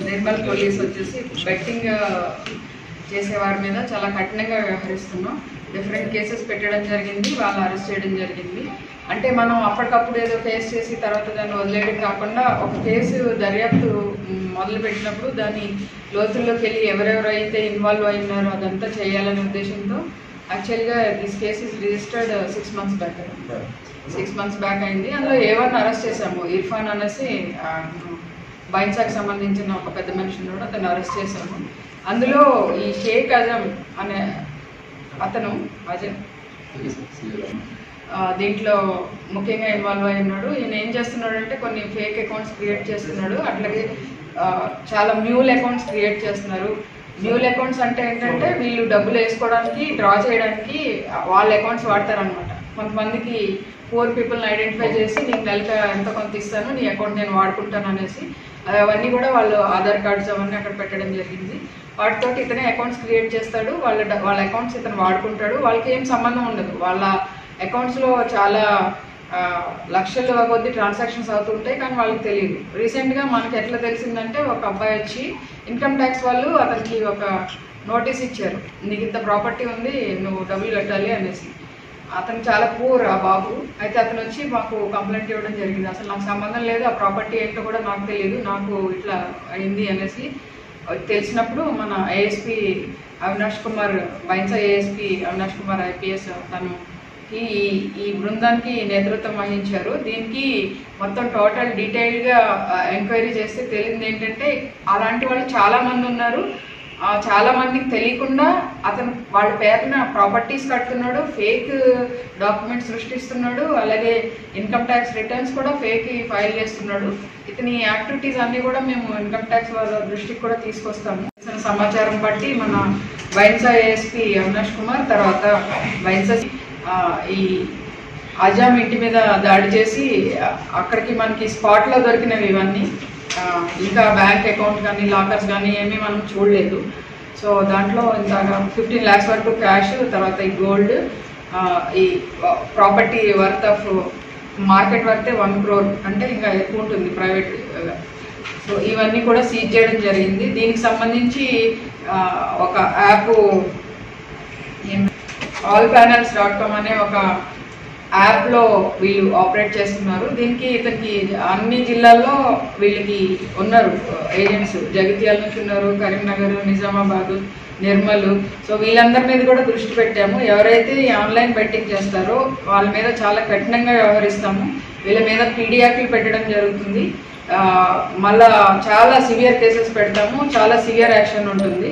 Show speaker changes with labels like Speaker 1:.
Speaker 1: Nirmal police వచ్చేసి betting చేసేవారి మీద చాలా కఠినంగా వ్యవహరిస్తున్నాం. డిఫరెంట్ కేసెస్ పెట్టడం జరిగింది, వాళ్ళు అరెస్ట్ చేయడం జరిగింది. అంటే మనం అప్పటికప్పుడు ఏదో కేసు చేసి తర్వాత దాన్ని వదిలేయడం కాకుండా ఒక కేసు దర్యాప్తు మొదలు పెట్టినప్పుడు దాని లోతుల్లోకి వెళ్ళి ఎవరెవరైతే ఇన్వాల్వ్ అయినారో అదంతా చేయాలనే ఉద్దేశంతో యాక్చువల్గా this case is registered 6 months back అయింది. అందులో A1 అరెస్ట్ చేశాము. ఇర్ఫాన్ అనేసి బైన్సాకి సంబంధించిన ఒక పెద్ద మనిషిని కూడా అతను అరెస్ట్ చేశాము. అందులో ఈ షేక్ అజం అనే అతను దీంట్లో ముఖ్యంగా ఇన్వాల్వ్ అయి ఉన్నాడు. ఈయన ఏం చేస్తున్నాడు అంటే కొన్ని ఫేక్ అకౌంట్స్ క్రియేట్ చేస్తున్నాడు. అట్లాగే చాలా మ్యూల్ అకౌంట్స్ క్రియేట్ చేస్తున్నారు. మ్యూల్ అకౌంట్స్ అంటే ఏంటంటే వీళ్ళు డబ్బులు వేసుకోవడానికి డ్రా చేయడానికి వాళ్ళ అకౌంట్స్ వాడతారనమాట. కొంతమందికి పూర్ పీపుల్ని ఐడెంటిఫై చేసి నీకు నెలకి ఎంత కొంత ఇస్తాను, నీ అకౌంట్ నేను వాడుకుంటాను అనేసి అవన్నీ కూడా వాళ్ళు ఆధార్ కార్డ్స్ అవన్నీ అక్కడ పెట్టడం జరిగింది. వాటితో ఇతనే అకౌంట్స్ క్రియేట్ చేస్తాడు. వాళ్ళ అకౌంట్స్ ఇతను వాడుకుంటాడు. వాళ్ళకి ఏం సంబంధం ఉండదు. వాళ్ళ అకౌంట్స్లో చాలా లక్షల కొద్ది ట్రాన్సాక్షన్స్ అవుతుంటాయి, కానీ వాళ్ళకి తెలియదు. రీసెంట్గా మనకి ఎట్లా తెలిసిందంటే ఒక అబ్బాయి వచ్చి ఇన్కమ్ ట్యాక్స్ వాళ్ళు అతనికి ఒక నోటీస్ ఇచ్చారు, నీకు ఇంత ప్రాపర్టీ ఉంది, నువ్వు డబ్బులు కట్టాలి అనేసి. అతను చాలా పూర్ ఆ బాబు. అయితే అతను వచ్చి మాకు కంప్లైంట్ ఇవ్వడం జరిగింది. అసలు నాకు సంబంధం లేదు, ఆ ప్రాపర్టీ ఏంటో కూడా నాకు తెలియదు, నాకు ఇట్లా అయింది అనేసి తెలిసినప్పుడు మన ASP Avinash Kumar, Bhainsa ASP Avinash Kumar IPS తను ఈ బృందానికి నేతృత్వం వహించారు. దీనికి మొత్తం టోటల్ డీటెయిల్గా ఎంక్వైరీ చేస్తే తెలిసింది ఏంటంటే అలాంటి వాళ్ళు చాలామంది ఉన్నారు. చాలా మందికి తెలియకుండా అతను వాళ్ళ పేరున ప్రాపర్టీస్ కడుతున్నాడు, ఫేక్ డాక్యుమెంట్స్ సృష్టిస్తున్నాడు, అలాగే ఇన్కమ్ ట్యాక్స్ రిటర్న్స్ కూడా ఫేక్ ఫైల్ చేస్తున్నాడు. ఇతని యాక్టివిటీస్ అన్నీ కూడా మేము ఇన్కమ్ ట్యాక్స్ వాళ్ళ దృష్టికి కూడా తీసుకొస్తాము. సమాచారం బట్టి మన బైన్సా ఏఎస్పీ అవినాష్ కుమార్ తర్వాత బైన్సా ఈ అజాం ఇంటి మీద దాడి చేసి అక్కడికి మనకి స్పాట్లో దొరికినవి ఇవన్నీ. ఇంకా బ్యాంక్ అకౌంట్ కానీ లాకర్స్ కానీ ఏమీ మనం చూడలేదు. సో దాంట్లో ఇంకా 15 lakhs వరకు క్యాష్, తర్వాత ఈ గోల్డ్, ఈ ప్రాపర్టీ వర్త్ ఆఫ్ మార్కెట్ వర్తే 1 crore అంటే ఇంకా ఎక్కువ ఉంటుంది ప్రైవేట్. సో ఇవన్నీ కూడా సీజ్ చేయడం జరిగింది. దీనికి సంబంధించి ఒక యాప్ allpanels.com అనే ఒక యాప్లో వీళ్ళు ఆపరేట్ చేస్తున్నారు. దీనికి ఇతనికి అన్ని జిల్లాల్లో వీళ్ళకి ఉన్నారు ఏజెంట్స్. జగిత్యాల నుంచి ఉన్నారు, కరీంనగర్, నిజామాబాద్, నిర్మల్. సో వీళ్ళందరి మీద కూడా దృష్టి పెట్టాము. ఎవరైతే ఈ ఆన్లైన్ బెట్టింగ్ చేస్తారో వాళ్ళ మీద చాలా కఠినంగా వ్యవహరిస్తాము. వీళ్ళ మీద పీడియాక్లు పెట్టడం జరుగుతుంది. మళ్ళా చాలా సివియర్ కేసెస్ పెడతాము, చాలా సివియర్ యాక్షన్ ఉంటుంది.